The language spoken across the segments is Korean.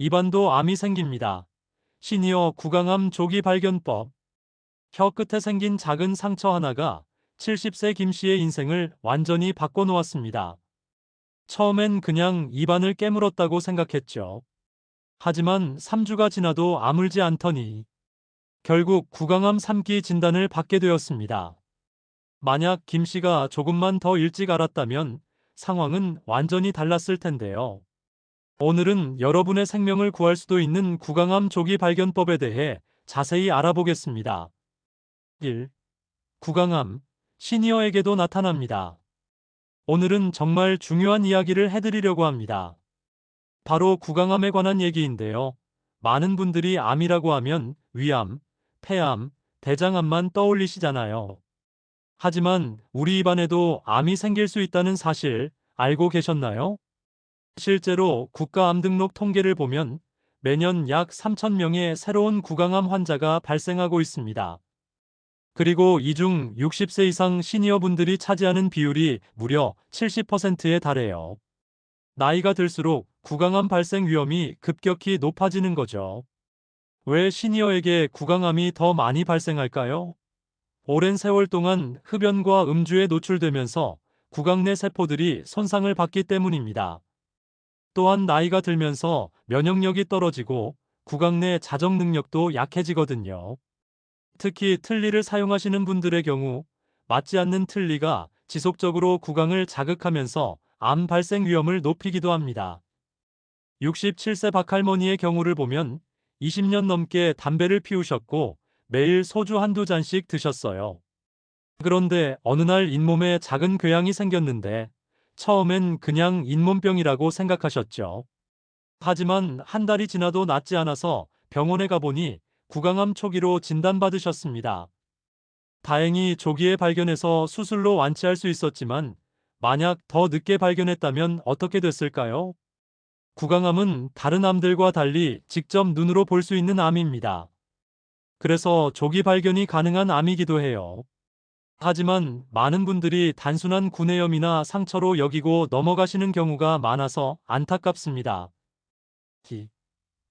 입안도 암이 생깁니다. 시니어 구강암 조기 발견법. 혀 끝에 생긴 작은 상처 하나가 70세 김 씨의 인생을 완전히 바꿔놓았습니다. 처음엔 그냥 입안을 깨물었다고 생각했죠. 하지만 3주가 지나도 아물지 않더니 결국 구강암 3기 진단을 받게 되었습니다. 만약 김 씨가 조금만 더 일찍 알았다면 상황은 완전히 달랐을 텐데요. 오늘은 여러분의 생명을 구할 수도 있는 구강암 조기 발견법에 대해 자세히 알아보겠습니다. 1. 구강암, 시니어에게도 나타납니다. 오늘은 정말 중요한 이야기를 해드리려고 합니다. 바로 구강암에 관한 얘기인데요. 많은 분들이 암이라고 하면 위암, 폐암, 대장암만 떠올리시잖아요. 하지만 우리 입안에도 암이 생길 수 있다는 사실 알고 계셨나요? 실제로 국가암 등록 통계를 보면 매년 약 3,000명의 새로운 구강암 환자가 발생하고 있습니다. 그리고 이 중 60세 이상 시니어분들이 차지하는 비율이 무려 70%에 달해요. 나이가 들수록 구강암 발생 위험이 급격히 높아지는 거죠. 왜 시니어에게 구강암이 더 많이 발생할까요? 오랜 세월 동안 흡연과 음주에 노출되면서 구강 내 세포들이 손상을 받기 때문입니다. 또한 나이가 들면서 면역력이 떨어지고 구강 내 자정 능력도 약해지거든요. 특히 틀니를 사용하시는 분들의 경우 맞지 않는 틀니가 지속적으로 구강을 자극하면서 암 발생 위험을 높이기도 합니다. 67세 박할머니의 경우를 보면 20년 넘게 담배를 피우셨고 매일 소주 한두 잔씩 드셨어요. 그런데 어느 날 잇몸에 작은 궤양이 생겼는데 처음엔 그냥 잇몸병이라고 생각하셨죠. 하지만 한 달이 지나도 낫지 않아서 병원에 가보니 구강암 초기로 진단받으셨습니다. 다행히 조기에 발견해서 수술로 완치할 수 있었지만 만약 더 늦게 발견했다면 어떻게 됐을까요? 구강암은 다른 암들과 달리 직접 눈으로 볼 수 있는 암입니다. 그래서 조기 발견이 가능한 암이기도 해요. 하지만 많은 분들이 단순한 구내염이나 상처로 여기고 넘어가시는 경우가 많아서 안타깝습니다.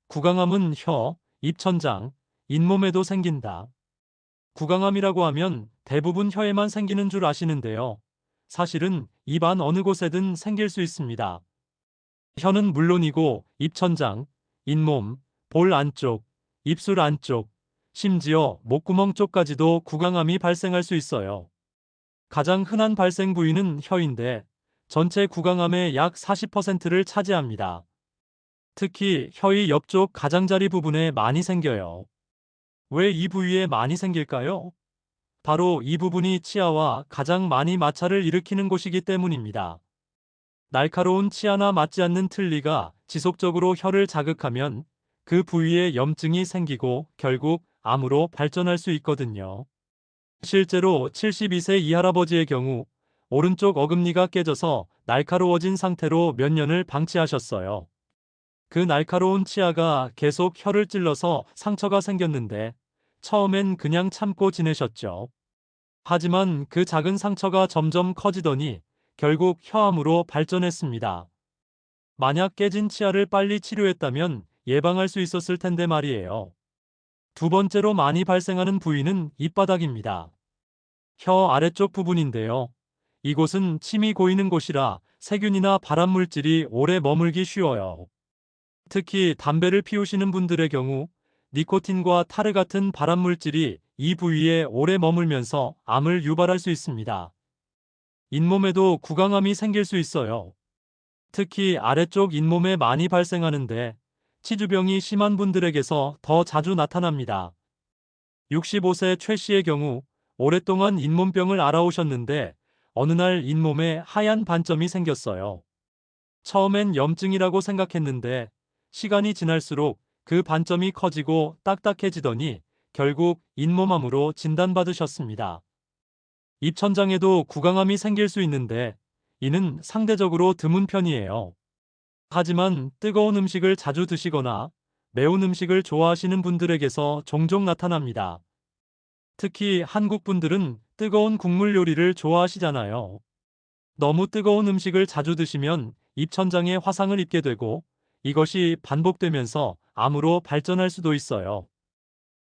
구강암은 혀, 입천장, 잇몸에도 생긴다. 구강암이라고 하면 대부분 혀에만 생기는 줄 아시는데요. 사실은 입 안 어느 곳에든 생길 수 있습니다. 혀는 물론이고 입천장, 잇몸, 볼 안쪽, 입술 안쪽, 심지어 목구멍 쪽까지도 구강암이 발생할 수 있어요. 가장 흔한 발생 부위는 혀인데 전체 구강암의 약 40%를 차지합니다. 특히 혀의 옆쪽 가장자리 부분에 많이 생겨요. 왜 이 부위에 많이 생길까요? 바로 이 부분이 치아와 가장 많이 마찰을 일으키는 곳이기 때문입니다. 날카로운 치아나 맞지 않는 틀니가 지속적으로 혀를 자극하면 그 부위에 염증이 생기고 결국 암으로 발전할 수 있거든요. 실제로 72세 이 할아버지의 경우 오른쪽 어금니가 깨져서 날카로워진 상태로 몇 년을 방치하셨어요. 그 날카로운 치아가 계속 혀를 찔러서 상처가 생겼는데 처음엔 그냥 참고 지내셨죠. 하지만 그 작은 상처가 점점 커지더니 결국 혀암으로 발전했습니다. 만약 깨진 치아를 빨리 치료했다면 예방할 수 있었을 텐데 말이에요. 두 번째로 많이 발생하는 부위는 입바닥입니다. 혀 아래쪽 부분인데요. 이곳은 침이 고이는 곳이라 세균이나 발암물질이 오래 머물기 쉬워요. 특히 담배를 피우시는 분들의 경우 니코틴과 타르 같은 발암물질이 이 부위에 오래 머물면서 암을 유발할 수 있습니다. 잇몸에도 구강암이 생길 수 있어요. 특히 아래쪽 잇몸에 많이 발생하는데 치주병이 심한 분들에게서 더 자주 나타납니다. 65세 최 씨의 경우 오랫동안 잇몸병을 앓아오셨는데 어느 날 잇몸에 하얀 반점이 생겼어요. 처음엔 염증이라고 생각했는데 시간이 지날수록 그 반점이 커지고 딱딱해지더니 결국 잇몸암으로 진단받으셨습니다. 입천장에도 구강암이 생길 수 있는데 이는 상대적으로 드문 편이에요. 하지만 뜨거운 음식을 자주 드시거나 매운 음식을 좋아하시는 분들에게서 종종 나타납니다. 특히 한국 분들은 뜨거운 국물 요리를 좋아하시잖아요. 너무 뜨거운 음식을 자주 드시면 입천장에 화상을 입게 되고 이것이 반복되면서 암으로 발전할 수도 있어요.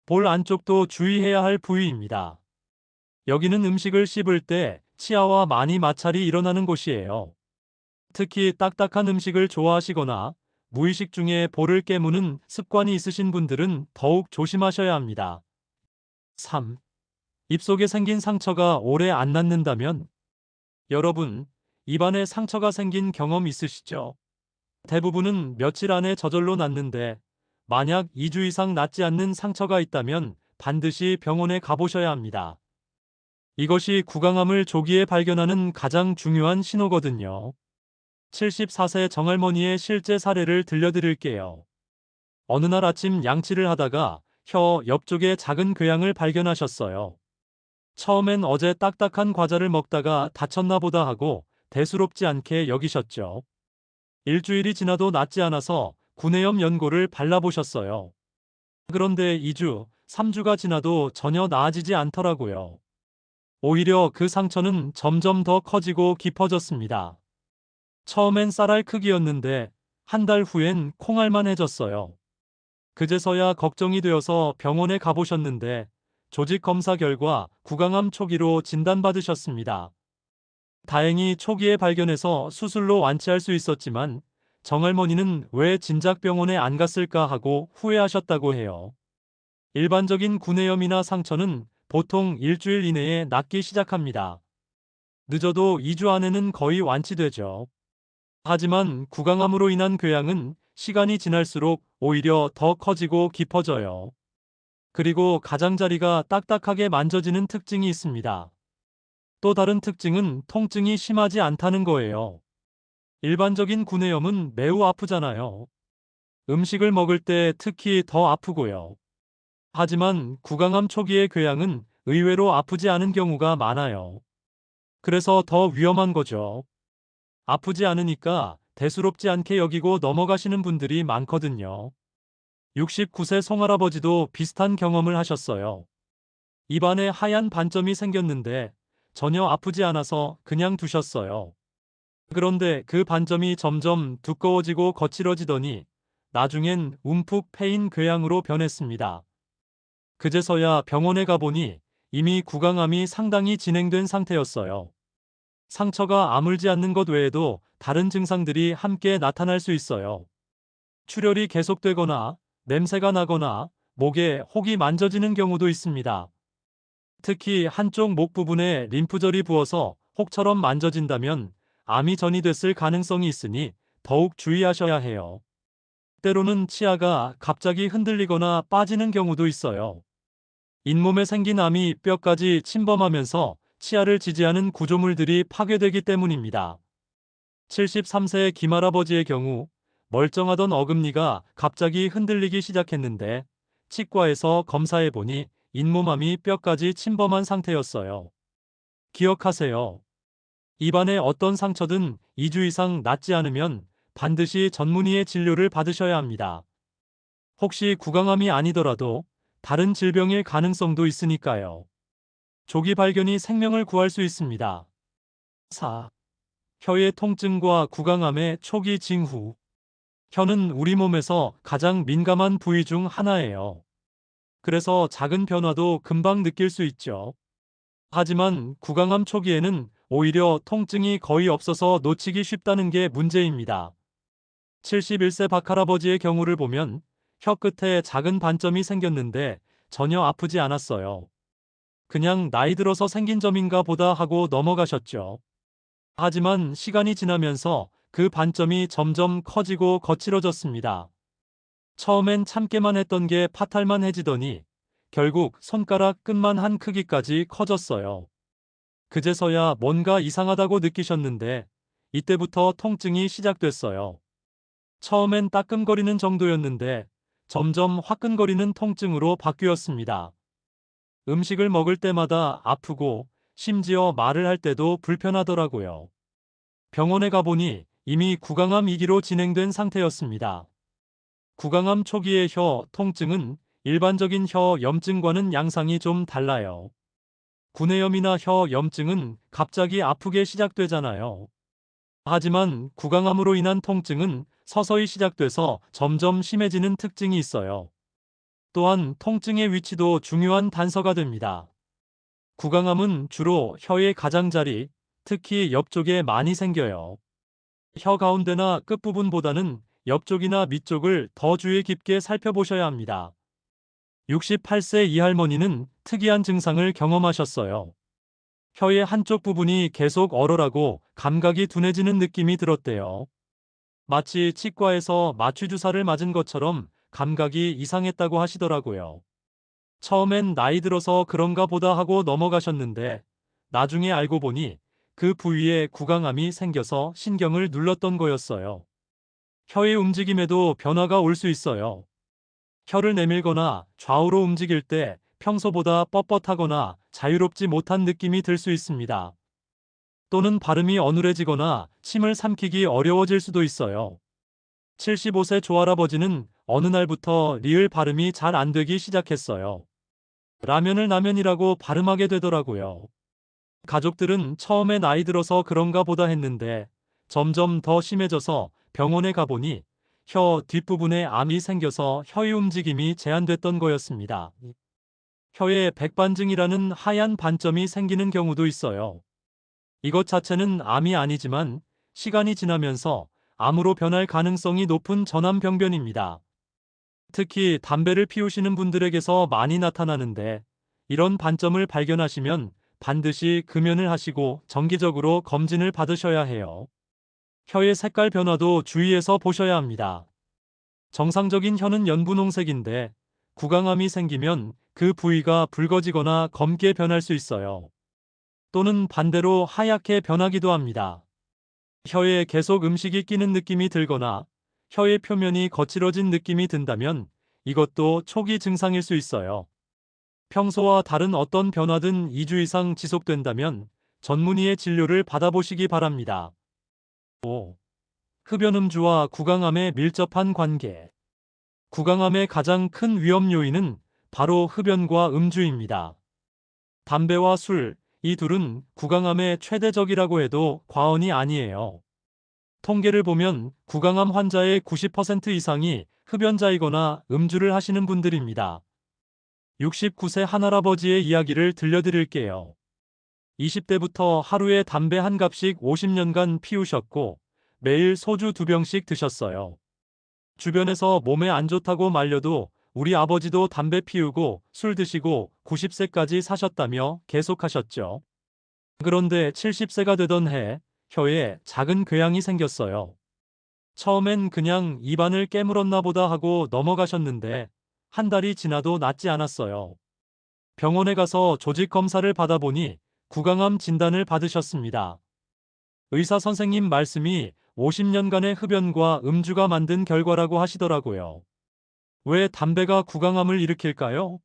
볼 안쪽도 주의해야 할 부위입니다. 여기는 음식을 씹을 때 치아와 많이 마찰이 일어나는 곳이에요. 특히 딱딱한 음식을 좋아하시거나 무의식 중에 볼을 깨무는 습관이 있으신 분들은 더욱 조심하셔야 합니다. 3. 입속에 생긴 상처가 오래 안 낫는다면? 여러분, 입안에 상처가 생긴 경험 있으시죠? 대부분은 며칠 안에 저절로 낫는데, 만약 2주 이상 낫지 않는 상처가 있다면 반드시 병원에 가보셔야 합니다. 이것이 구강암을 조기에 발견하는 가장 중요한 신호거든요. 74세 정할머니의 실제 사례를 들려드릴게요. 어느 날 아침 양치를 하다가 혀 옆쪽에 작은 궤양을 발견하셨어요. 처음엔 어제 딱딱한 과자를 먹다가 다쳤나 보다 하고 대수롭지 않게 여기셨죠. 일주일이 지나도 낫지 않아서 구내염 연고를 발라보셨어요. 그런데 2주, 3주가 지나도 전혀 나아지지 않더라고요. 오히려 그 상처는 점점 더 커지고 깊어졌습니다. 처음엔 쌀알 크기였는데 한 달 후엔 콩알만해졌어요. 그제서야 걱정이 되어서 병원에 가보셨는데 조직 검사 결과 구강암 초기로 진단받으셨습니다. 다행히 초기에 발견해서 수술로 완치할 수 있었지만 정할머니는 왜 진작 병원에 안 갔을까 하고 후회하셨다고 해요. 일반적인 구내염이나 상처는 보통 일주일 이내에 낫기 시작합니다. 늦어도 2주 안에는 거의 완치되죠. 하지만 구강암으로 인한 궤양은 시간이 지날수록 오히려 더 커지고 깊어져요. 그리고 가장자리가 딱딱하게 만져지는 특징이 있습니다. 또 다른 특징은 통증이 심하지 않다는 거예요. 일반적인 구내염은 매우 아프잖아요. 음식을 먹을 때 특히 더 아프고요. 하지만 구강암 초기의 궤양은 의외로 아프지 않은 경우가 많아요. 그래서 더 위험한 거죠. 아프지 않으니까 대수롭지 않게 여기고 넘어가시는 분들이 많거든요. 69세 송할아버지도 비슷한 경험을 하셨어요. 입안에 하얀 반점이 생겼는데 전혀 아프지 않아서 그냥 두셨어요. 그런데 그 반점이 점점 두꺼워지고 거칠어지더니 나중엔 움푹 패인 궤양으로 변했습니다. 그제서야 병원에 가보니 이미 구강암이 상당히 진행된 상태였어요. 상처가 아물지 않는 것 외에도 다른 증상들이 함께 나타날 수 있어요. 출혈이 계속되거나 냄새가 나거나 목에 혹이 만져지는 경우도 있습니다. 특히 한쪽 목 부분에 림프절이 부어서 혹처럼 만져진다면 암이 전이됐을 가능성이 있으니 더욱 주의하셔야 해요. 때로는 치아가 갑자기 흔들리거나 빠지는 경우도 있어요. 잇몸에 생긴 암이 뼈까지 침범하면서 치아를 지지하는 구조물들이 파괴되기 때문입니다. 73세의 김할아버지의 경우 멀쩡하던 어금니가 갑자기 흔들리기 시작했는데 치과에서 검사해보니 잇몸암이 뼈까지 침범한 상태였어요. 기억하세요. 입안에 어떤 상처든 2주 이상 낫지 않으면 반드시 전문의의 진료를 받으셔야 합니다. 혹시 구강암이 아니더라도 다른 질병일 가능성도 있으니까요. 조기 발견이 생명을 구할 수 있습니다. 4. 혀의 통증과 구강암의 초기 징후. 혀는 우리 몸에서 가장 민감한 부위 중 하나예요. 그래서 작은 변화도 금방 느낄 수 있죠. 하지만 구강암 초기에는 오히려 통증이 거의 없어서 놓치기 쉽다는 게 문제입니다. 71세 박할아버지의 경우를 보면 혀 끝에 작은 반점이 생겼는데 전혀 아프지 않았어요. 그냥 나이 들어서 생긴 점인가 보다 하고 넘어가셨죠. 하지만 시간이 지나면서 그 반점이 점점 커지고 거칠어졌습니다. 처음엔 참게만 했던 게 파탈만 해지더니 결국 손가락 끝만 한 크기까지 커졌어요. 그제서야 뭔가 이상하다고 느끼셨는데 이때부터 통증이 시작됐어요. 처음엔 따끔거리는 정도였는데 점점 화끈거리는 통증으로 바뀌었습니다. 음식을 먹을 때마다 아프고 심지어 말을 할 때도 불편하더라고요. 병원에 가보니 이미 구강암 2기로 진행된 상태였습니다. 구강암 초기의 혀 통증은 일반적인 혀 염증과는 양상이 좀 달라요. 구내염이나 혀 염증은 갑자기 아프게 시작되잖아요. 하지만 구강암으로 인한 통증은 서서히 시작돼서 점점 심해지는 특징이 있어요. 또한 통증의 위치도 중요한 단서가 됩니다. 구강암은 주로 혀의 가장자리, 특히 옆쪽에 많이 생겨요. 혀 가운데나 끝부분보다는 옆쪽이나 밑쪽을 더 주의 깊게 살펴보셔야 합니다. 68세 이 할머니는 특이한 증상을 경험하셨어요. 혀의 한쪽 부분이 계속 얼얼하고 감각이 둔해지는 느낌이 들었대요. 마치 치과에서 마취주사를 맞은 것처럼 감각이 이상했다고 하시더라고요. 처음엔 나이 들어서 그런가 보다 하고 넘어가셨는데 나중에 알고 보니 그 부위에 구강암이 생겨서 신경을 눌렀던 거였어요. 혀의 움직임에도 변화가 올 수 있어요. 혀를 내밀거나 좌우로 움직일 때 평소보다 뻣뻣하거나 자유롭지 못한 느낌이 들 수 있습니다. 또는 발음이 어눌해지거나 침을 삼키기 어려워질 수도 있어요. 75세 조할아버지는 어느 날부터 리을 발음이 잘 안 되기 시작했어요. 라면을 라면이라고 발음하게 되더라고요. 가족들은 처음에 나이 들어서 그런가 보다 했는데 점점 더 심해져서 병원에 가보니 혀 뒷부분에 암이 생겨서 혀의 움직임이 제한됐던 거였습니다. 혀에 백반증이라는 하얀 반점이 생기는 경우도 있어요. 이것 자체는 암이 아니지만 시간이 지나면서 암으로 변할 가능성이 높은 전암병변입니다. 특히 담배를 피우시는 분들에게서 많이 나타나는데 이런 반점을 발견하시면 반드시 금연을 하시고 정기적으로 검진을 받으셔야 해요. 혀의 색깔 변화도 주의해서 보셔야 합니다. 정상적인 혀는 연분홍색인데 구강암이 생기면 그 부위가 붉어지거나 검게 변할 수 있어요. 또는 반대로 하얗게 변하기도 합니다. 혀에 계속 음식이 끼는 느낌이 들거나 혀의 표면이 거칠어진 느낌이 든다면 이것도 초기 증상일 수 있어요. 평소와 다른 어떤 변화든 2주 이상 지속된다면 전문의의 진료를 받아보시기 바랍니다. 5. 흡연음주와 구강암의 밀접한 관계. 구강암의 가장 큰 위험 요인은 바로 흡연과 음주입니다. 담배와 술, 이 둘은 구강암의 최대적이라고 해도 과언이 아니에요. 통계를 보면 구강암 환자의 90% 이상이 흡연자이거나 음주를 하시는 분들입니다. 69세 한할아버지의 이야기를 들려드릴게요. 20대부터 하루에 담배 한 갑씩 50년간 피우셨고 매일 소주 2병씩 드셨어요. 주변에서 몸에 안 좋다고 말려도 우리 아버지도 담배 피우고 술 드시고 90세까지 사셨다며 계속하셨죠. 그런데 70세가 되던 해 혀에 작은 궤양이 생겼어요. 처음엔 그냥 입안을 깨물었나 보다 하고 넘어가셨는데 한 달이 지나도 낫지 않았어요. 병원에 가서 조직 검사를 받아보니 구강암 진단을 받으셨습니다. 의사 선생님 말씀이 50년간의 흡연과 음주가 만든 결과라고 하시더라고요. 왜 담배가 구강암을 일으킬까요?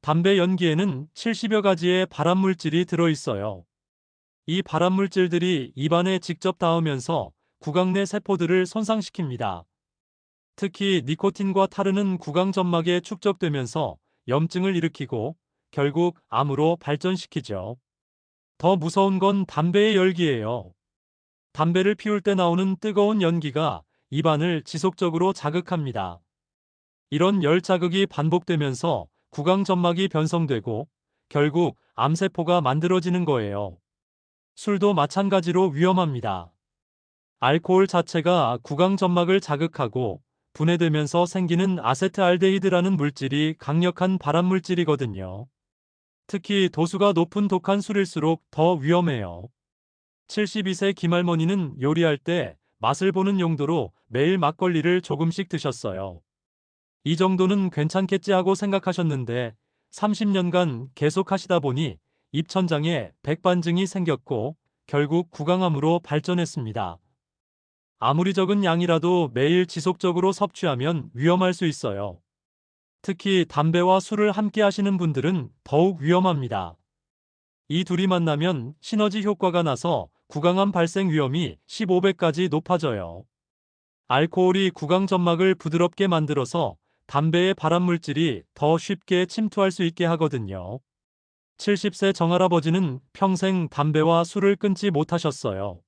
담배 연기에는 70여 가지의 발암물질이 들어있어요. 이 발암물질들이 입안에 직접 닿으면서 구강 내 세포들을 손상시킵니다. 특히 니코틴과 타르는 구강 점막에 축적되면서 염증을 일으키고 결국 암으로 발전시키죠. 더 무서운 건 담배의 열기예요. 담배를 피울 때 나오는 뜨거운 연기가 입안을 지속적으로 자극합니다. 이런 열 자극이 반복되면서 구강 점막이 변성되고 결국 암세포가 만들어지는 거예요. 술도 마찬가지로 위험합니다. 알코올 자체가 구강 점막을 자극하고 분해되면서 생기는 아세트알데히드라는 물질이 강력한 발암물질이거든요. 특히 도수가 높은 독한 술일수록 더 위험해요. 72세 김할머니는 요리할 때 맛을 보는 용도로 매일 막걸리를 조금씩 드셨어요. 이 정도는 괜찮겠지 하고 생각하셨는데 30년간 계속 하시다 보니 입천장에 백반증이 생겼고 결국 구강암으로 발전했습니다. 아무리 적은 양이라도 매일 지속적으로 섭취하면 위험할 수 있어요. 특히 담배와 술을 함께 하시는 분들은 더욱 위험합니다. 이 둘이 만나면 시너지 효과가 나서 구강암 발생 위험이 15배까지 높아져요. 알코올이 구강 점막을 부드럽게 만들어서 담배의 발암물질이 더 쉽게 침투할 수 있게 하거든요. 70세 정할아버지는 평생 담배와 술을 끊지 못하셨어요.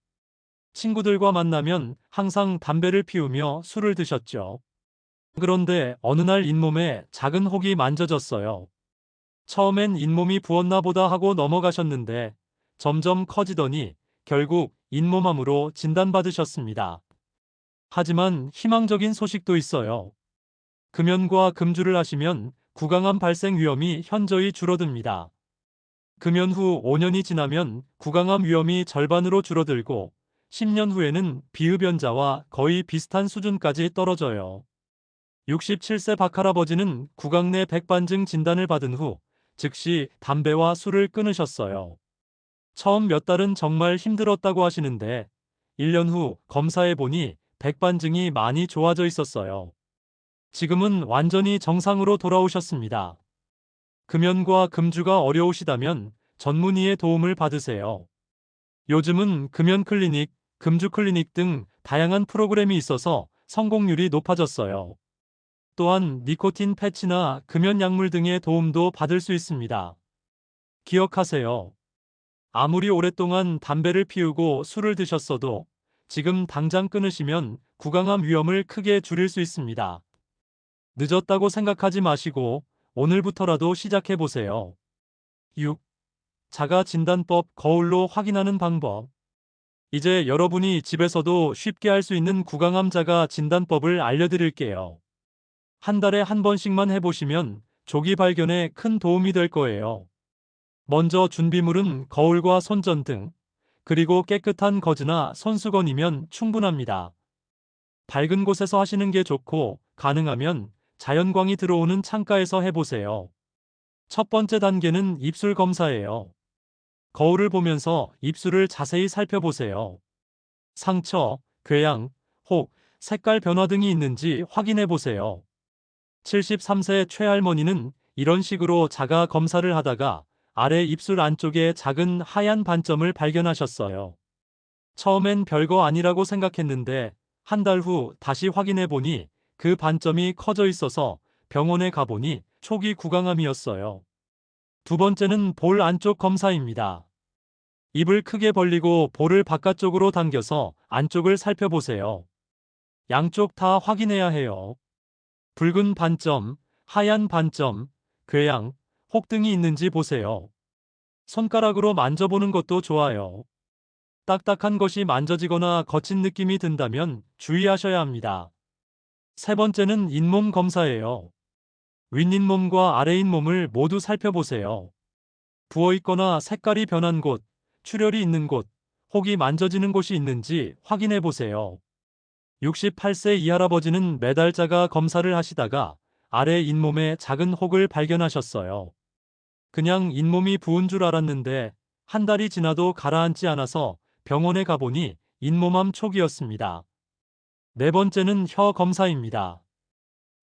친구들과 만나면 항상 담배를 피우며 술을 드셨죠. 그런데 어느 날 잇몸에 작은 혹이 만져졌어요. 처음엔 잇몸이 부었나 보다 하고 넘어가셨는데 점점 커지더니 결국 잇몸암으로 진단받으셨습니다. 하지만 희망적인 소식도 있어요. 금연과 금주를 하시면 구강암 발생 위험이 현저히 줄어듭니다. 금연 후 5년이 지나면 구강암 위험이 절반으로 줄어들고 10년 후에는 비흡연자와 거의 비슷한 수준까지 떨어져요. 67세 박할아버지는 구강 내 백반증 진단을 받은 후 즉시 담배와 술을 끊으셨어요. 처음 몇 달은 정말 힘들었다고 하시는데 1년 후 검사해 보니 백반증이 많이 좋아져 있었어요. 지금은 완전히 정상으로 돌아오셨습니다. 금연과 금주가 어려우시다면 전문의의 도움을 받으세요. 요즘은 금연 클리닉, 금주 클리닉 등 다양한 프로그램이 있어서 성공률이 높아졌어요. 또한 니코틴 패치나 금연 약물 등의 도움도 받을 수 있습니다. 기억하세요. 아무리 오랫동안 담배를 피우고 술을 드셨어도 지금 당장 끊으시면 구강암 위험을 크게 줄일 수 있습니다. 늦었다고 생각하지 마시고 오늘부터라도 시작해 보세요. 6. 자가 진단법 거울로 확인하는 방법. 이제 여러분이 집에서도 쉽게 할 수 있는 구강암 자가 진단법을 알려드릴게요. 한 달에 한 번씩만 해보시면 조기 발견에 큰 도움이 될 거예요. 먼저 준비물은 거울과 손전등, 그리고 깨끗한 거즈나 손수건이면 충분합니다. 밝은 곳에서 하시는 게 좋고, 가능하면 자연광이 들어오는 창가에서 해보세요. 첫 번째 단계는 입술 검사예요. 거울을 보면서 입술을 자세히 살펴보세요. 상처, 궤양, 혹, 색깔 변화 등이 있는지 확인해 보세요. 73세 최할머니는 이런 식으로 자가 검사를 하다가 아래 입술 안쪽에 작은 하얀 반점을 발견하셨어요. 처음엔 별거 아니라고 생각했는데 한 달 후 다시 확인해 보니 그 반점이 커져 있어서 병원에 가보니 초기 구강암이었어요. 두 번째는 볼 안쪽 검사입니다. 입을 크게 벌리고 볼을 바깥쪽으로 당겨서 안쪽을 살펴보세요. 양쪽 다 확인해야 해요. 붉은 반점, 하얀 반점, 궤양, 혹 등이 있는지 보세요. 손가락으로 만져보는 것도 좋아요. 딱딱한 것이 만져지거나 거친 느낌이 든다면 주의하셔야 합니다. 세 번째는 잇몸 검사예요. 윗잇몸과 아래잇몸을 모두 살펴보세요. 부어있거나 색깔이 변한 곳, 출혈이 있는 곳, 혹이 만져지는 곳이 있는지 확인해 보세요. 68세 이 할아버지는 매달 자가 검사를 하시다가 아래 잇몸에 작은 혹을 발견하셨어요. 그냥 잇몸이 부은 줄 알았는데 한 달이 지나도 가라앉지 않아서 병원에 가보니 잇몸암 초기였습니다. 네 번째는 혀 검사입니다.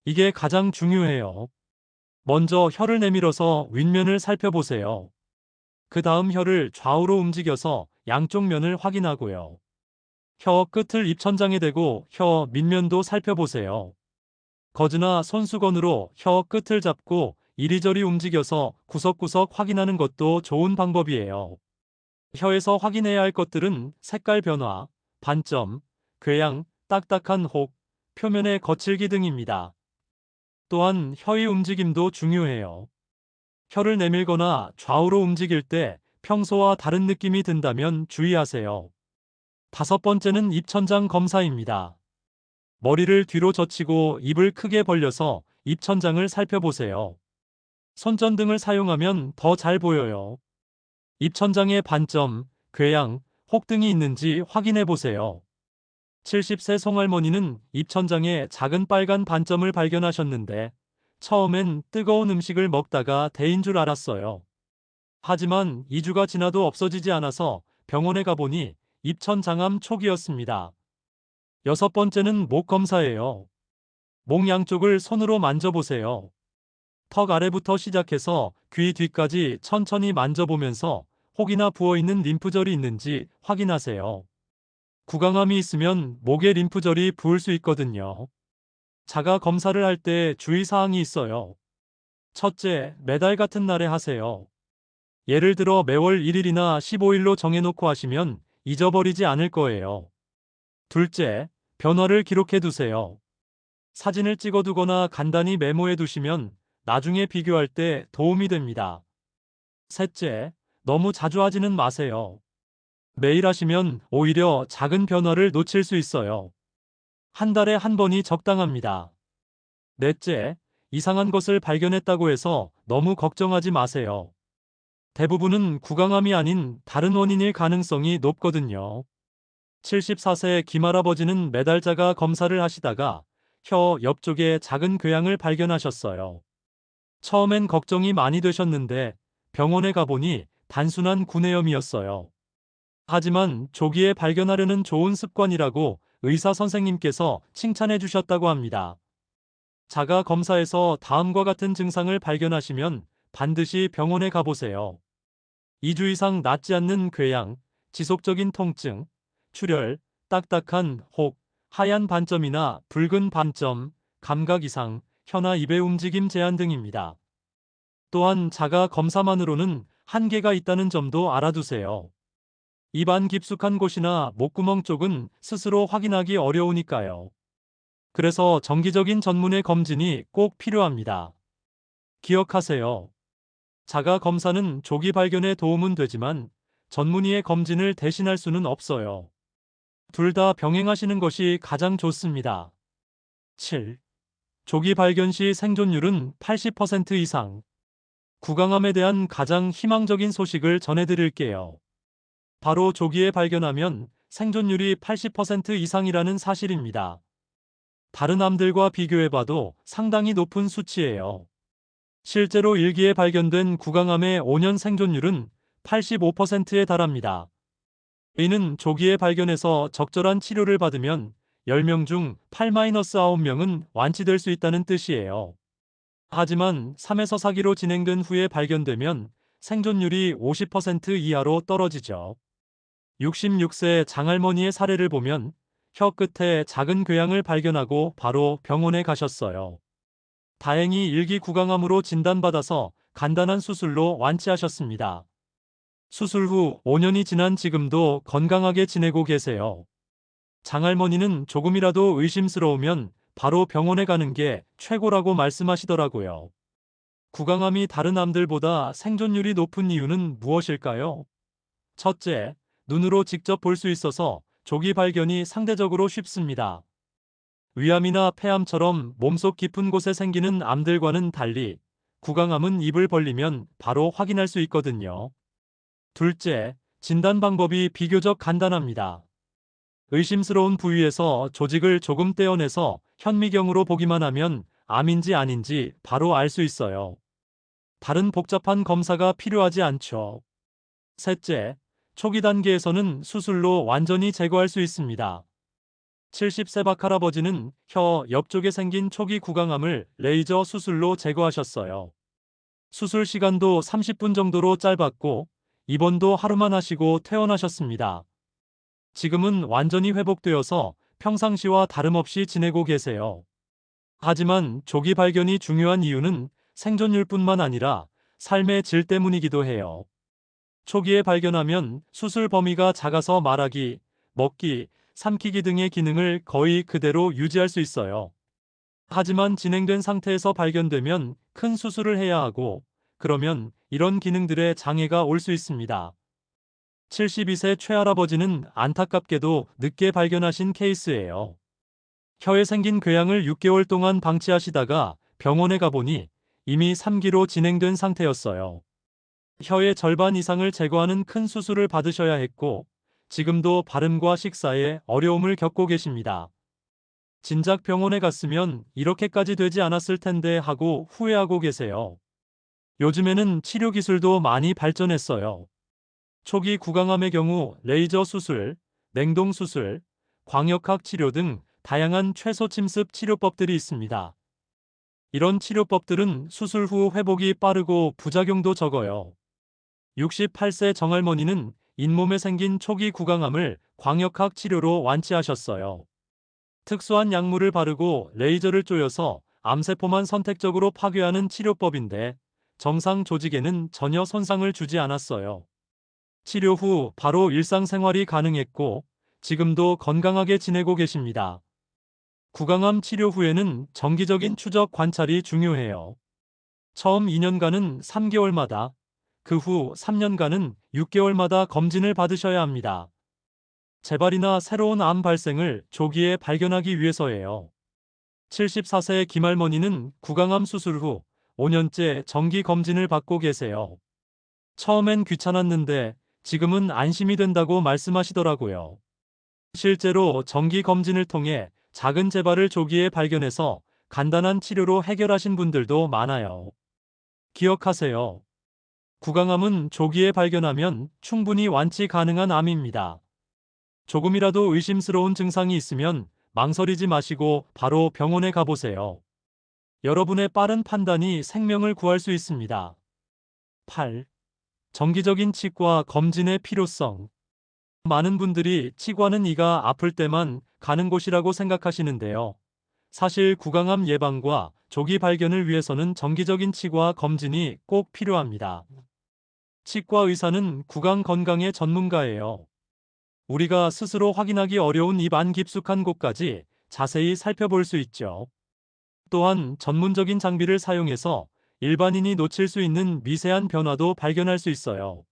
이게 가장 중요해요. 먼저 혀를 내밀어서 윗면을 살펴보세요. 그 다음 혀를 좌우로 움직여서 양쪽 면을 확인하고요. 혀 끝을 입천장에 대고 혀 밑면도 살펴보세요. 거즈나 손수건으로 혀 끝을 잡고 이리저리 움직여서 구석구석 확인하는 것도 좋은 방법이에요. 혀에서 확인해야 할 것들은 색깔 변화, 반점, 궤양, 딱딱한 혹, 표면의 거칠기 등입니다. 또한 혀의 움직임도 중요해요. 혀를 내밀거나 좌우로 움직일 때 평소와 다른 느낌이 든다면 주의하세요. 다섯 번째는 입천장 검사입니다. 머리를 뒤로 젖히고 입을 크게 벌려서 입천장을 살펴보세요. 손전등을 사용하면 더 잘 보여요. 입천장에 반점, 궤양, 혹 등이 있는지 확인해 보세요. 70세 송할머니는 입천장에 작은 빨간 반점을 발견하셨는데 처음엔 뜨거운 음식을 먹다가 데인 줄 알았어요. 하지만 2주가 지나도 없어지지 않아서 병원에 가보니 입천장암 초기였습니다. 여섯 번째는 목 검사예요. 목 양쪽을 손으로 만져보세요. 턱 아래부터 시작해서 귀 뒤까지 천천히 만져보면서 혹이나 부어있는 림프절이 있는지 확인하세요. 구강암이 있으면 목에 림프절이 부을 수 있거든요. 자가 검사를 할 때 주의사항이 있어요. 첫째, 매달 같은 날에 하세요. 예를 들어 매월 1일이나 15일로 정해놓고 하시면 잊어버리지 않을 거예요. 둘째, 변화를 기록해 두세요. 사진을 찍어두거나 간단히 메모해 두시면 나중에 비교할 때 도움이 됩니다. 셋째, 너무 자주 하지는 마세요. 매일 하시면 오히려 작은 변화를 놓칠 수 있어요. 한 달에 한 번이 적당합니다. 넷째, 이상한 것을 발견했다고 해서 너무 걱정하지 마세요. 대부분은 구강암이 아닌 다른 원인일 가능성이 높거든요. 74세 김할아버지는 매달 자가 검사를 하시다가 혀 옆쪽에 작은 궤양을 발견하셨어요. 처음엔 걱정이 많이 되셨는데 병원에 가보니 단순한 구내염이었어요. 하지만 조기에 발견하려는 좋은 습관이라고 의사 선생님께서 칭찬해 주셨다고 합니다. 자가 검사에서 다음과 같은 증상을 발견하시면 반드시 병원에 가보세요. 2주 이상 낫지 않는 궤양, 지속적인 통증, 출혈, 딱딱한 혹, 하얀 반점이나 붉은 반점, 감각 이상, 혀나 입의 움직임 제한 등입니다. 또한 자가 검사만으로는 한계가 있다는 점도 알아두세요. 입안 깊숙한 곳이나 목구멍 쪽은 스스로 확인하기 어려우니까요. 그래서 정기적인 전문의 검진이 꼭 필요합니다. 기억하세요. 자가 검사는 조기 발견에 도움은 되지만 전문의의 검진을 대신할 수는 없어요. 둘 다 병행하시는 것이 가장 좋습니다. 7. 조기 발견 시 생존율은 80% 이상. 구강암에 대한 가장 희망적인 소식을 전해드릴게요. 바로 조기에 발견하면 생존율이 80% 이상이라는 사실입니다. 다른 암들과 비교해봐도 상당히 높은 수치예요. 실제로 일기에 발견된 구강암의 5년 생존율은 85%에 달합니다. 이는 조기에 발견해서 적절한 치료를 받으면 10명 중 8-9명은 완치될 수 있다는 뜻이에요. 하지만 3에서 4기로 진행된 후에 발견되면 생존율이 50% 이하로 떨어지죠. 66세 장할머니의 사례를 보면 혀 끝에 작은 궤양을 발견하고 바로 병원에 가셨어요. 다행히 일기 구강암으로 진단받아서 간단한 수술로 완치하셨습니다. 수술 후 5년이 지난 지금도 건강하게 지내고 계세요. 장할머니는 조금이라도 의심스러우면 바로 병원에 가는 게 최고라고 말씀하시더라고요. 구강암이 다른 암들보다 생존율이 높은 이유는 무엇일까요? 첫째, 눈으로 직접 볼 수 있어서 조기 발견이 상대적으로 쉽습니다. 위암이나 폐암처럼 몸속 깊은 곳에 생기는 암들과는 달리 구강암은 입을 벌리면 바로 확인할 수 있거든요. 둘째, 진단 방법이 비교적 간단합니다. 의심스러운 부위에서 조직을 조금 떼어내서 현미경으로 보기만 하면 암인지 아닌지 바로 알 수 있어요. 다른 복잡한 검사가 필요하지 않죠. 셋째, 초기 단계에서는 수술로 완전히 제거할 수 있습니다. 70세 박할아버지는 혀 옆쪽에 생긴 초기 구강암을 레이저 수술로 제거하셨어요. 수술 시간도 30분 정도로 짧았고 입원도 하루만 하시고 퇴원하셨습니다. 지금은 완전히 회복되어서 평상시와 다름없이 지내고 계세요. 하지만 조기 발견이 중요한 이유는 생존율뿐만 아니라 삶의 질 때문이기도 해요. 초기에 발견하면 수술 범위가 작아서 말하기, 먹기, 삼키기 등의 기능을 거의 그대로 유지할 수 있어요. 하지만 진행된 상태에서 발견되면 큰 수술을 해야 하고, 그러면 이런 기능들의 장애가 올 수 있습니다. 72세 최할아버지는 안타깝게도 늦게 발견하신 케이스예요. 혀에 생긴 궤양을 6개월 동안 방치하시다가 병원에 가보니 이미 3기로 진행된 상태였어요. 혀의 절반 이상을 제거하는 큰 수술을 받으셔야 했고, 지금도 발음과 식사에 어려움을 겪고 계십니다. 진작 병원에 갔으면 이렇게까지 되지 않았을 텐데 하고 후회하고 계세요. 요즘에는 치료 기술도 많이 발전했어요. 초기 구강암의 경우 레이저 수술, 냉동 수술, 광역학 치료 등 다양한 최소 침습 치료법들이 있습니다. 이런 치료법들은 수술 후 회복이 빠르고 부작용도 적어요. 68세 정할머니는 잇몸에 생긴 초기 구강암을 광역학 치료로 완치하셨어요. 특수한 약물을 바르고 레이저를 쪼여서 암세포만 선택적으로 파괴하는 치료법인데 정상 조직에는 전혀 손상을 주지 않았어요. 치료 후 바로 일상생활이 가능했고 지금도 건강하게 지내고 계십니다. 구강암 치료 후에는 정기적인 추적 관찰이 중요해요. 처음 2년간은 3개월마다, 그 후 3년간은 6개월마다 검진을 받으셔야 합니다. 재발이나 새로운 암 발생을 조기에 발견하기 위해서예요. 74세 김할머니는 구강암 수술 후 5년째 정기 검진을 받고 계세요. 처음엔 귀찮았는데 지금은 안심이 된다고 말씀하시더라고요. 실제로 정기 검진을 통해 작은 재발을 조기에 발견해서 간단한 치료로 해결하신 분들도 많아요. 기억하세요. 구강암은 조기에 발견하면 충분히 완치 가능한 암입니다. 조금이라도 의심스러운 증상이 있으면 망설이지 마시고 바로 병원에 가보세요. 여러분의 빠른 판단이 생명을 구할 수 있습니다. 8. 정기적인 치과 검진의 필요성. 많은 분들이 치과는 이가 아플 때만 가는 곳이라고 생각하시는데요. 사실 구강암 예방과 조기 발견을 위해서는 정기적인 치과 검진이 꼭 필요합니다. 치과 의사는 구강 건강의 전문가예요. 우리가 스스로 확인하기 어려운 입 안 깊숙한 곳까지 자세히 살펴볼 수 있죠. 또한 전문적인 장비를 사용해서 일반인이 놓칠 수 있는 미세한 변화도 발견할 수 있어요.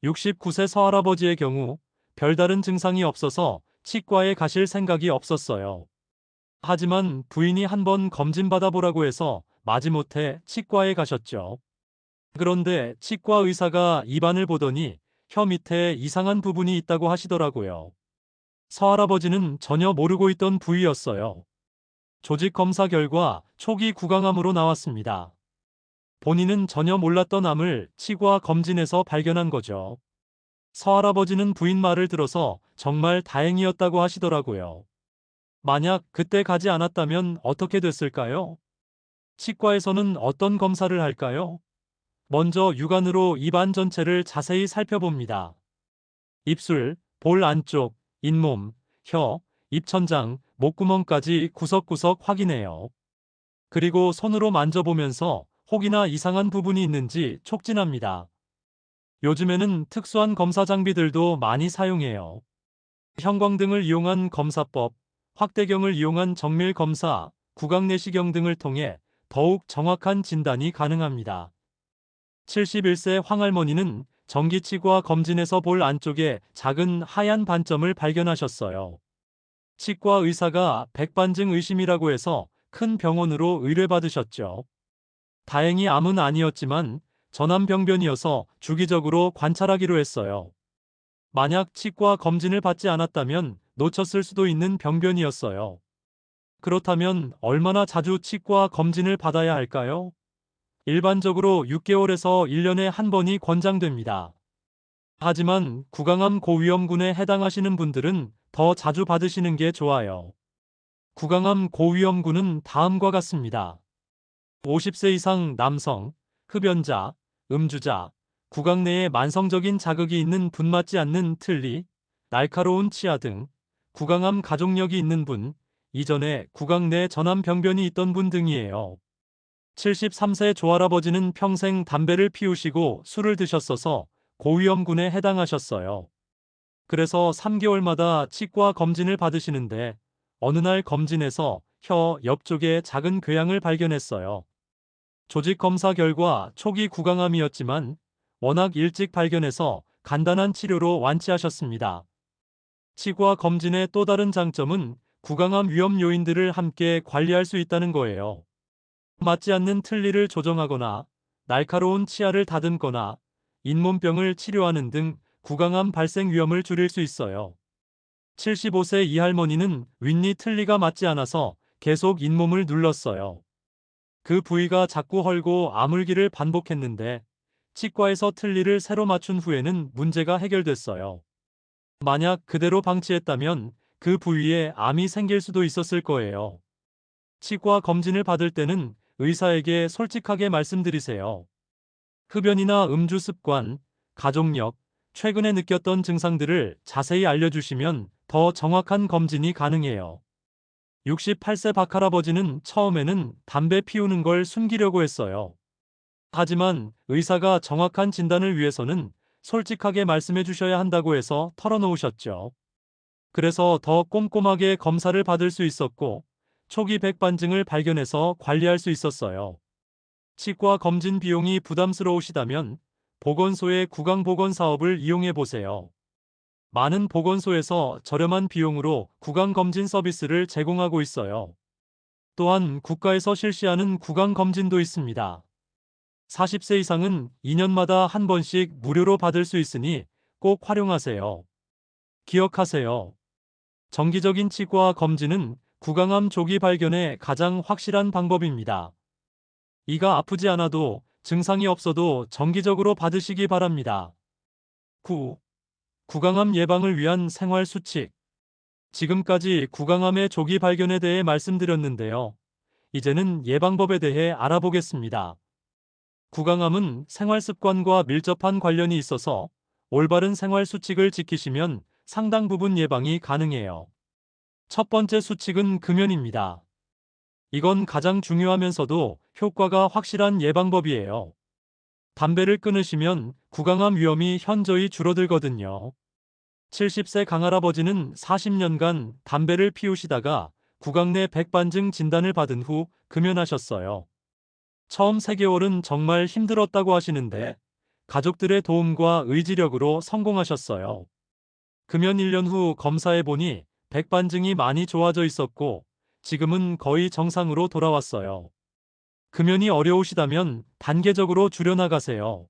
69세 서할아버지의 경우 별다른 증상이 없어서 치과에 가실 생각이 없었어요. 하지만 부인이 한번 검진 받아보라고 해서 마지못해 치과에 가셨죠. 그런데 치과 의사가 입안을 보더니 혀 밑에 이상한 부분이 있다고 하시더라고요. 서할아버지는 전혀 모르고 있던 부위였어요. 조직 검사 결과 초기 구강암으로 나왔습니다. 본인은 전혀 몰랐던 암을 치과 검진에서 발견한 거죠. 서할아버지는 부인 말을 들어서 정말 다행이었다고 하시더라고요. 만약 그때 가지 않았다면 어떻게 됐을까요? 치과에서는 어떤 검사를 할까요? 먼저 육안으로 입안 전체를 자세히 살펴봅니다. 입술, 볼 안쪽, 잇몸, 혀, 입천장, 목구멍까지 구석구석 확인해요. 그리고 손으로 만져보면서 혹이나 이상한 부분이 있는지 촉진합니다. 요즘에는 특수한 검사 장비들도 많이 사용해요. 형광등을 이용한 검사법, 확대경을 이용한 정밀 검사, 구강내시경 등을 통해 더욱 정확한 진단이 가능합니다. 71세 황할머니는 정기치과 검진에서 볼 안쪽에 작은 하얀 반점을 발견하셨어요. 치과 의사가 백반증 의심이라고 해서 큰 병원으로 의뢰받으셨죠. 다행히 암은 아니었지만 전암병변이어서 주기적으로 관찰하기로 했어요. 만약 치과 검진을 받지 않았다면 놓쳤을 수도 있는 병변이었어요. 그렇다면 얼마나 자주 치과 검진을 받아야 할까요? 일반적으로 6개월에서 1년에 한 번이 권장됩니다. 하지만 구강암 고위험군에 해당하시는 분들은 더 자주 받으시는 게 좋아요. 구강암 고위험군은 다음과 같습니다. 50세 이상 남성, 흡연자, 음주자, 구강 내에 만성적인 자극이 있는 분 맞지 않는 틀니, 날카로운 치아 등, 구강암 가족력이 있는 분, 이전에 구강 내 전암 병변이 있던 분 등이에요. 73세 조할아버지는 평생 담배를 피우시고 술을 드셨어서 고위험군에 해당하셨어요. 그래서 3개월마다 치과 검진을 받으시는데 어느 날 검진에서 혀 옆쪽에 작은 궤양을 발견했어요. 조직 검사 결과 초기 구강암이었지만 워낙 일찍 발견해서 간단한 치료로 완치하셨습니다. 치과 검진의 또 다른 장점은 구강암 위험 요인들을 함께 관리할 수 있다는 거예요. 맞지 않는 틀니를 조정하거나 날카로운 치아를 다듬거나 잇몸병을 치료하는 등 구강암 발생 위험을 줄일 수 있어요. 75세 이 할머니는 윗니 틀니가 맞지 않아서 계속 잇몸을 눌렀어요. 그 부위가 자꾸 헐고 아물기를 반복했는데 치과에서 틀니를 새로 맞춘 후에는 문제가 해결됐어요. 만약 그대로 방치했다면 그 부위에 암이 생길 수도 있었을 거예요. 치과 검진을 받을 때는 의사에게 솔직하게 말씀드리세요. 흡연이나 음주 습관, 가족력, 최근에 느꼈던 증상들을 자세히 알려주시면 더 정확한 검진이 가능해요. 68세 박할아버지는 처음에는 담배 피우는 걸 숨기려고 했어요. 하지만 의사가 정확한 진단을 위해서는 솔직하게 말씀해 주셔야 한다고 해서 털어놓으셨죠. 그래서 더 꼼꼼하게 검사를 받을 수 있었고 초기 백반증을 발견해서 관리할 수 있었어요. 치과 검진 비용이 부담스러우시다면 보건소의 구강보건 사업을 이용해 보세요. 많은 보건소에서 저렴한 비용으로 구강검진 서비스를 제공하고 있어요. 또한 국가에서 실시하는 구강검진도 있습니다. 40세 이상은 2년마다 한 번씩 무료로 받을 수 있으니 꼭 활용하세요. 기억하세요. 정기적인 치과 검진은 구강암 조기 발견의 가장 확실한 방법입니다. 이가 아프지 않아도 증상이 없어도 정기적으로 받으시기 바랍니다. 9. 구강암 예방을 위한 생활 수칙. 지금까지 구강암의 조기 발견에 대해 말씀드렸는데요. 이제는 예방법에 대해 알아보겠습니다. 구강암은 생활 습관과 밀접한 관련이 있어서 올바른 생활 수칙을 지키시면 상당 부분 예방이 가능해요. 첫 번째 수칙은 금연입니다. 이건 가장 중요하면서도 효과가 확실한 예방법이에요. 담배를 끊으시면 구강암 위험이 현저히 줄어들거든요. 70세 강할아버지는 40년간 담배를 피우시다가 구강 내 백반증 진단을 받은 후 금연하셨어요. 처음 3개월은 정말 힘들었다고 하시는데 가족들의 도움과 의지력으로 성공하셨어요. 금연 1년 후 검사해보니 백반증이 많이 좋아져 있었고 지금은 거의 정상으로 돌아왔어요. 금연이 어려우시다면 단계적으로 줄여나가세요.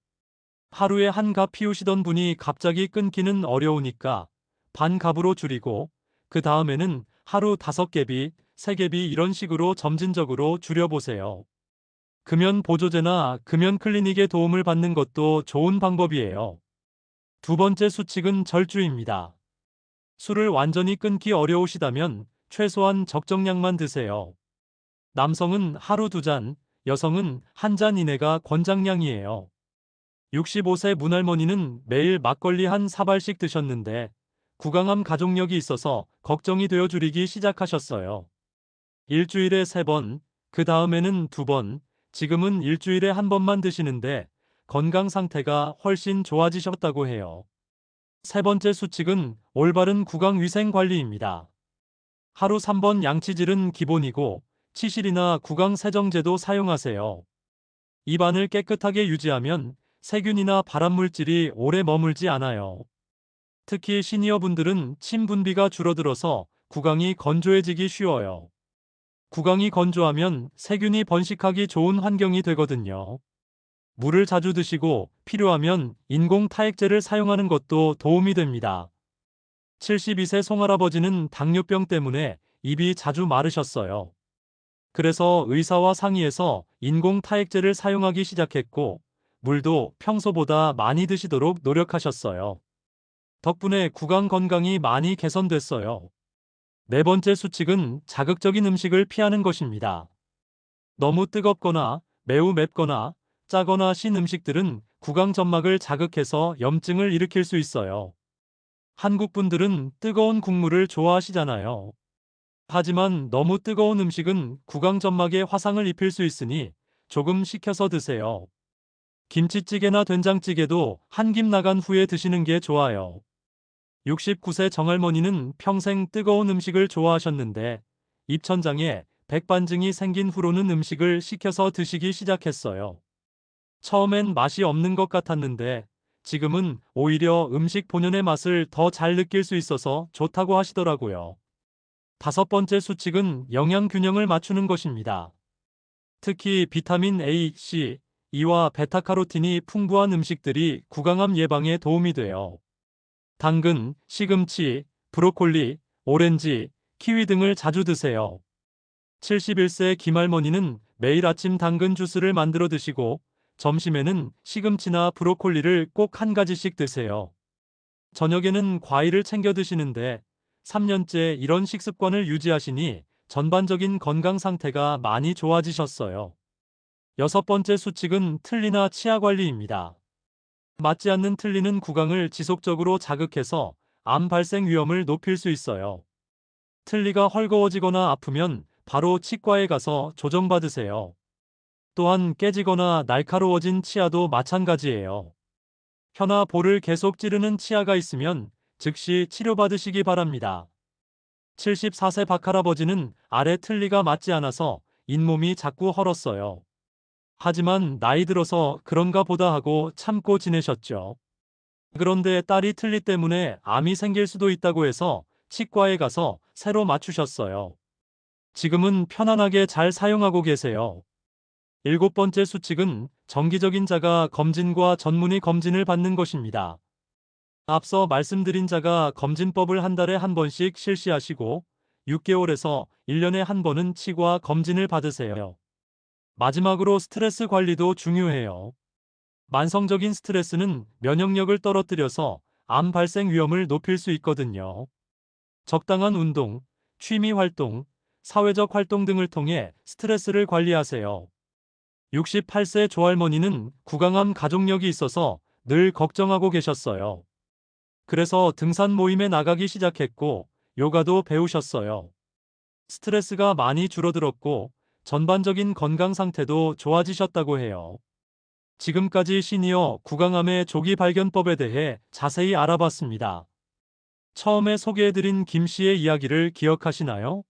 하루에 한 갑 피우시던 분이 갑자기 끊기는 어려우니까 반 갑으로 줄이고 그 다음에는 하루 5개비, 3개비 이런 식으로 점진적으로 줄여보세요. 금연 보조제나 금연 클리닉의 도움을 받는 것도 좋은 방법이에요. 두 번째 수칙은 절주입니다. 술을 완전히 끊기 어려우시다면 최소한 적정량만 드세요. 남성은 하루 2잔, 여성은 1잔 이내가 권장량이에요. 65세 문할머니는 매일 막걸리 한 사발씩 드셨는데 구강암 가족력이 있어서 걱정이 되어 줄이기 시작하셨어요. 일주일에 3번, 그 다음에는 2번, 지금은 일주일에 1번만 드시는데 건강 상태가 훨씬 좋아지셨다고 해요. 세 번째 수칙은 올바른 구강 위생 관리입니다. 하루 3번 양치질은 기본이고 치실이나 구강 세정제도 사용하세요. 입안을 깨끗하게 유지하면 세균이나 발암물질이 오래 머물지 않아요. 특히 시니어분들은 침 분비가 줄어들어서 구강이 건조해지기 쉬워요. 구강이 건조하면 세균이 번식하기 좋은 환경이 되거든요. 물을 자주 드시고 필요하면 인공 타액제를 사용하는 것도 도움이 됩니다. 72세 송할아버지는 당뇨병 때문에 입이 자주 마르셨어요. 그래서 의사와 상의해서 인공 타액제를 사용하기 시작했고 물도 평소보다 많이 드시도록 노력하셨어요. 덕분에 구강 건강이 많이 개선됐어요. 네 번째 수칙은 자극적인 음식을 피하는 것입니다. 너무 뜨겁거나 매우 맵거나 짜거나 신 음식들은 구강 점막을 자극해서 염증을 일으킬 수 있어요. 한국 분들은 뜨거운 국물을 좋아하시잖아요. 하지만 너무 뜨거운 음식은 구강 점막에 화상을 입힐 수 있으니 조금 식혀서 드세요. 김치찌개나 된장찌개도 한 김 나간 후에 드시는 게 좋아요. 69세 정할머니는 평생 뜨거운 음식을 좋아하셨는데 입천장에 백반증이 생긴 후로는 음식을 식혀서 드시기 시작했어요. 처음엔 맛이 없는 것 같았는데 지금은 오히려 음식 본연의 맛을 더 잘 느낄 수 있어서 좋다고 하시더라고요. 다섯 번째 수칙은 영양 균형을 맞추는 것입니다. 특히 비타민 A, C, E와 베타카로틴이 풍부한 음식들이 구강암 예방에 도움이 돼요. 당근, 시금치, 브로콜리, 오렌지, 키위 등을 자주 드세요. 71세 김할머니는 매일 아침 당근 주스를 만들어 드시고 점심에는 시금치나 브로콜리를 꼭 한 가지씩 드세요. 저녁에는 과일을 챙겨 드시는데 3년째 이런 식습관을 유지하시니 전반적인 건강 상태가 많이 좋아지셨어요. 여섯 번째 수칙은 틀니나 치아 관리입니다. 맞지 않는 틀니는 구강을 지속적으로 자극해서 암 발생 위험을 높일 수 있어요. 틀니가 헐거워지거나 아프면 바로 치과에 가서 조정받으세요. 또한 깨지거나 날카로워진 치아도 마찬가지예요. 혀나 볼을 계속 찌르는 치아가 있으면 즉시 치료받으시기 바랍니다. 74세 박할아버지는 아래 틀니가 맞지 않아서 잇몸이 자꾸 헐었어요. 하지만 나이 들어서 그런가 보다 하고 참고 지내셨죠. 그런데 딸이 틀니 때문에 암이 생길 수도 있다고 해서 치과에 가서 새로 맞추셨어요. 지금은 편안하게 잘 사용하고 계세요. 일곱 번째 수칙은 정기적인 자가 검진과 전문의 검진을 받는 것입니다. 앞서 말씀드린 자가 검진법을 한 달에 한 번씩 실시하시고 6개월에서 1년에 한 번은 치과 검진을 받으세요. 마지막으로 스트레스 관리도 중요해요. 만성적인 스트레스는 면역력을 떨어뜨려서 암 발생 위험을 높일 수 있거든요. 적당한 운동, 취미 활동, 사회적 활동 등을 통해 스트레스를 관리하세요. 68세 조할머니는 구강암 가족력이 있어서 늘 걱정하고 계셨어요. 그래서 등산 모임에 나가기 시작했고, 요가도 배우셨어요. 스트레스가 많이 줄어들었고, 전반적인 건강 상태도 좋아지셨다고 해요. 지금까지 시니어 구강암의 조기 발견법에 대해 자세히 알아봤습니다. 처음에 소개해드린 김 씨의 이야기를 기억하시나요?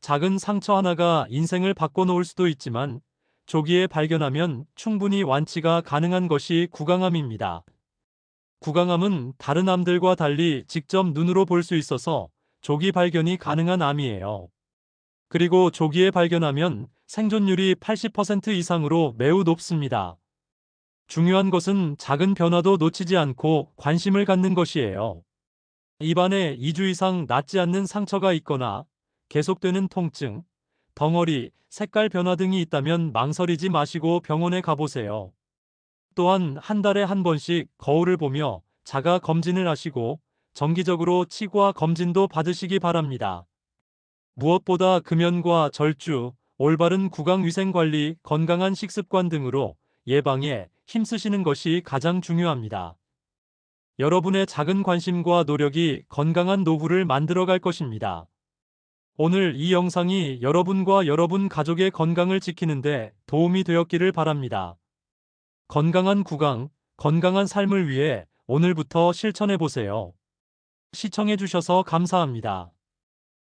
작은 상처 하나가 인생을 바꿔놓을 수도 있지만, 조기에 발견하면 충분히 완치가 가능한 것이 구강암입니다. 구강암은 다른 암들과 달리 직접 눈으로 볼 수 있어서 조기 발견이 가능한 암이에요. 그리고 조기에 발견하면 생존율이 80% 이상으로 매우 높습니다. 중요한 것은 작은 변화도 놓치지 않고 관심을 갖는 것이에요. 입안에 2주 이상 낫지 않는 상처가 있거나 계속되는 통증, 덩어리, 색깔 변화 등이 있다면 망설이지 마시고 병원에 가보세요. 또한 한 달에 한 번씩 거울을 보며 자가 검진을 하시고 정기적으로 치과 검진도 받으시기 바랍니다. 무엇보다 금연과 절주, 올바른 구강 위생 관리, 건강한 식습관 등으로 예방에 힘쓰시는 것이 가장 중요합니다. 여러분의 작은 관심과 노력이 건강한 노후를 만들어갈 것입니다. 오늘 이 영상이 여러분과 여러분 가족의 건강을 지키는데 도움이 되었기를 바랍니다. 건강한 구강, 건강한 삶을 위해 오늘부터 실천해 보세요. 시청해 주셔서 감사합니다.